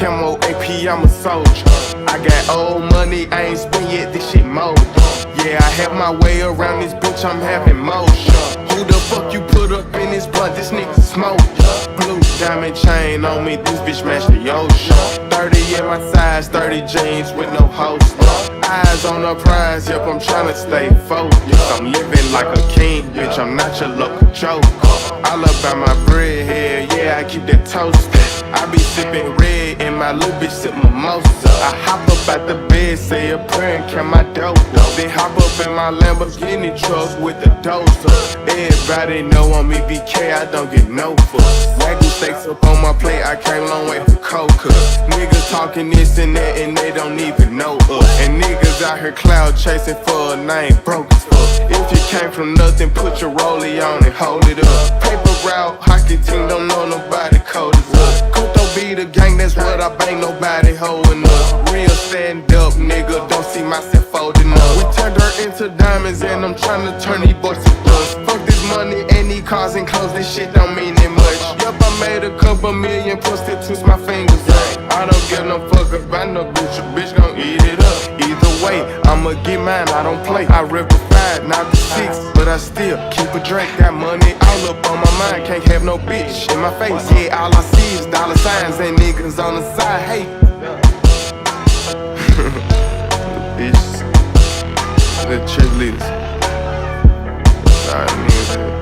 camo AP, I'm a soldier. I got old money, I ain't spent yet, this shit mold. Yeah, I have my way around this bitch, I'm having motion. Who the fuck you put up in this blunt? This nigga smoke. Blue diamond chain on me, this bitch match the ocean. 30 in my size, 30 jeans with no holster. Eyes on the prize, yep, I'm tryna stay focused. I'm living like a king, bitch, I'm not your local joker. All about my bread here, yeah, I keep that toasted. I be sipping red and my little bitch sip mimosa. I hop up out the bed, say a prayer and count my dough. Then hop up in my Lamborghini truck with the dozer. Everybody know I'm EBK, I don't get no fuck. Wagyu steaks up on my plate, I came a long way from Coca. Niggas talking this and that and they don't even know us. And niggas out here cloud chasing for a name broke as fuck. If you came from nothing, put your rollie on and hold it up. Paper route, hockey team, don't know nobody cold as us. Kuto be the gang, that's what I bang, nobody holding us. Real stand up, nigga, don't see myself folding up. We turn dirt into diamonds and I'm tryna turn these boys to dust. Fuck this money and these cars and clothes, this shit don't mean that much. Yup, I made a couple million, plus still twist my fingers up. I don't give no fuck about no bitch, a bitch gon' eat it up. Either way, I'ma get mine, I don't play. I rip the 5, not the 6, but I still keep a drink. Got money all up on my mind, can't have no bitch in my face. Yeah, all I see is dollar signs and niggas on the side, hey. The bitches, the cheerleaders. Sorry, niggas.